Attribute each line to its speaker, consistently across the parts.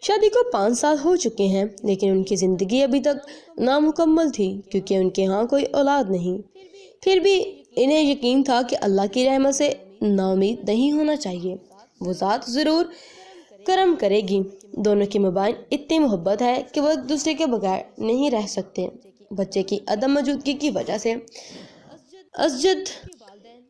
Speaker 1: शादी को 5 साल हो चुके हैं, लेकिन उनकी ज़िंदगी अभी तक नामुकम्मल थी क्योंकि उनके यहाँ कोई औलाद नहीं। फिर भी इन्हें यकीन था कि अल्लाह की रहमत से नाउम्मीद नहीं होना चाहिए, वो ज़ात ज़रूर करम करेगी। दोनों की मबाइन इतनी मोहब्बत है कि वो एक दूसरे के बगैर नहीं रह सकते। बच्चे की अदम मौजूदगी की वजह से असजद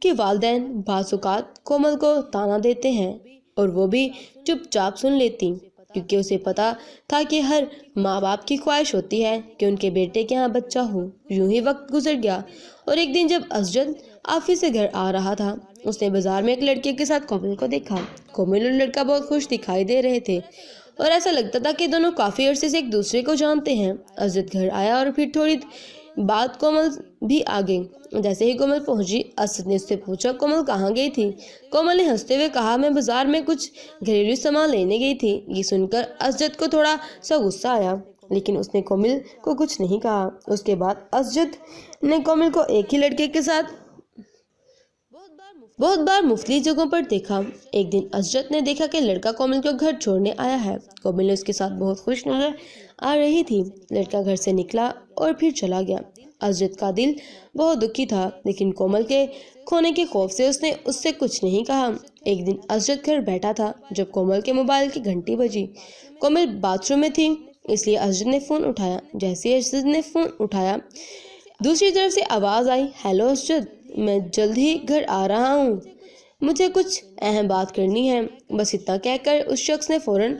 Speaker 1: के वालिदैन बाज़-औक़ात कोमल को ताना देते हैं और वो भी चुपचाप सुन लेती, क्योंकि उसे पता था कि हर माँ बाप की ख्वाहिश होती है कि उनके बेटे के यहाँ बच्चा हो। यूं ही वक्त गुजर गया और एक दिन जब असजद ऑफिस से घर आ रहा था, उसने बाजार में एक लड़के के साथ कोमल को देखा। कोमल और लड़का बहुत खुश दिखाई दे रहे थे और ऐसा लगता था कि दोनों काफी अरसे से एक दूसरे को जानते हैं। असजद घर आया और फिर थोड़ी बाद कोमल भी आ गई। जैसे ही कोमल पहुंची, असद ने उससे पूछा, कोमल कहाँ गई थी? कोमल ने हंसते हुए कहा, मैं बाजार में कुछ घरेलू सामान लेने गई थी। ये सुनकर असजद को थोड़ा सा गुस्सा आया, लेकिन उसने कोमल को कुछ नहीं कहा। उसके बाद असजद ने कोमल को एक ही लड़के के साथ बहुत बार मुख्तलिफ जगहों पर देखा। एक दिन असजद ने देखा कि लड़का कोमल को घर छोड़ने आया है। कोमल ने उसके साथ बहुत खुश नजर आ रही थी। लड़का घर से निकला और फिर चला गया। असजद का दिल बहुत दुखी था, लेकिन कोमल के खोने के खौफ से उसने उससे कुछ नहीं कहा। एक दिन असजद घर बैठा था जब कोमल के मोबाइल की घंटी बजी। कोमल बाथरूम में थी, इसलिए असजद ने फोन उठाया। जैसे ही असजद ने फोन उठाया, दूसरी तरफ से आवाज आई, हेलो असजद, मैं जल्द ही घर आ रहा हूँ, मुझे कुछ अहम बात करनी है। बस इतना कहकर उस शख्स ने फौरन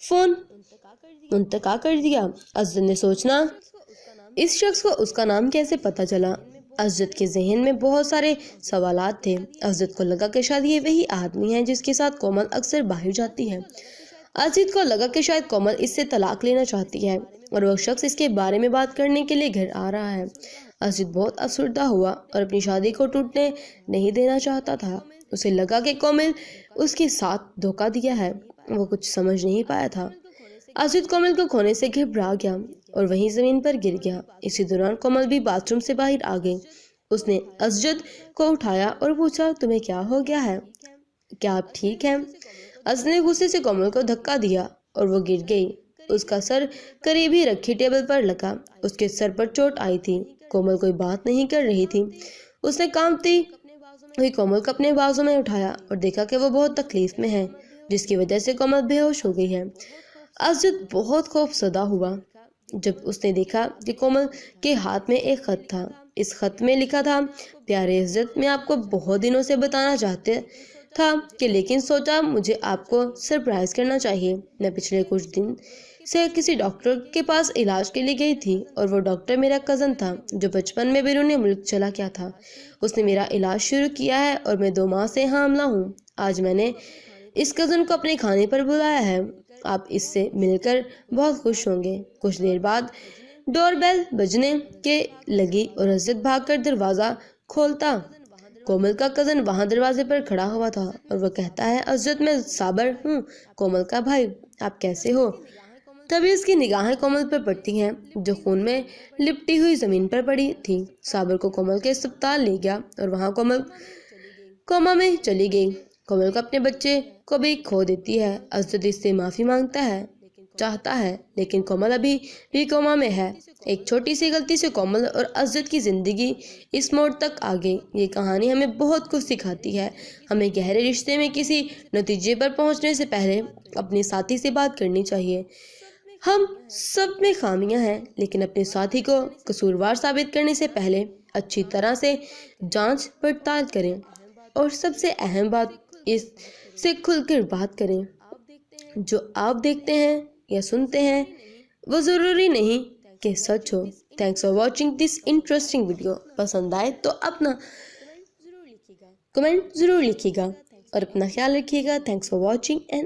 Speaker 1: फोन मुंतका कर दिया। असजद ने सोचना, इस शख्स को उसका नाम कैसे पता चला? असजद के जहन में बहुत सारे सवालात थे। असजद को लगा कि शायद ये वही आदमी है जिसके साथ कोमल अक्सर बाहर जाती है। असजद को लगा कि शायद कोमल इससे तलाक लेना चाहती है और वह शख्स इसके बारे में बात करने के लिए घर आ रहा है। असजद बहुत अफसरदा हुआ और अपनी शादी को टूटने नहीं देना चाहता था। उसे लगा कि कोमल उसके साथ धोखा दिया है। वो कुछ समझ नहीं पाया था। असजद कोमल को खोने से घबरा गया और वहीं जमीन पर गिर गया। इसी दौरान कोमल भी बाथरूम से बाहर आ गई। उसने असजद को उठाया और पूछा, तुम्हें क्या हो गया है? क्या आप ठीक हैं? असजद ने गुस्से से कोमल को धक्का दिया और वो गिर गई। उसका सर करीब ही रखी टेबल पर लगा। उसके सर पर चोट आई थी। कोमल कोई बात नहीं कर रही थी। उसने कांपती हुई कोमल को अपने बाजू में उठाया और देखा कि वो बहुत तकलीफ में है, जिसकी वजह से कोमल बेहोश हो गई है। असजद बहुत खौफजदा हुआ जब उसने देखा कि कोमल के हाथ में एक खत था। इस खत में लिखा था, प्यारे असजद, मैं आपको बहुत दिनों से बताना चाहते था कि लेकिन सोचा मुझे आपको सरप्राइज करना चाहिए। मैं पिछले कुछ दिन से किसी डॉक्टर के पास इलाज के लिए गई थी और वो डॉक्टर मेरा कज़न था जो बचपन में बैरून मुल्क चला गया था। उसने मेरा इलाज शुरू किया है और मैं 2 माह से हामिला हूँ। आज मैंने इस कज़न को अपने खाने पर बुलाया है। आप इससे मिलकर बहुत खुश होंगे। कुछ देर बाद डोरबेल बजने के लगी और असजद भागकर दरवाजा खोलता। कोमल का कज़न वहां दरवाजे पर खड़ा हुआ था और वह कहता है, असजद, मैं साबर हूँ, कोमल का भाई, आप कैसे हो? तभी उसकी निगाहें कोमल पर पड़ती हैं जो खून में लिपटी हुई जमीन पर पड़ी थी। साबर को कोमल के अस्पताल ले गया और वहां कोमल कोमा में चली गई। कोमल को अपने बच्चे को भी खो देती है। असजद इससे माफी मांगता है चाहता है, लेकिन कोमल अभी भी कोमा में है। एक छोटी सी गलती से कोमल और असजद की जिंदगी इस मोड़ तक आ गई। ये कहानी हमें बहुत कुछ सिखाती है। हमें गहरे रिश्ते में किसी नतीजे पर पहुंचने से पहले अपने साथी से बात करनी चाहिए। हम सब में खामियां हैं, लेकिन अपने साथी को कसूरवार साबित करने से पहले अच्छी तरह से जांच पड़ताल करें और सबसे अहम बात, इससे खुलकर बात करें। जो आप देखते हैं या सुनते हैं वो जरूरी नहीं कि सच हो। Thanks for watching this interesting video. पसंद आए तो अपना कमेंट जरूर लिखिएगा और अपना ख्याल रखिएगा। Thanks for watching and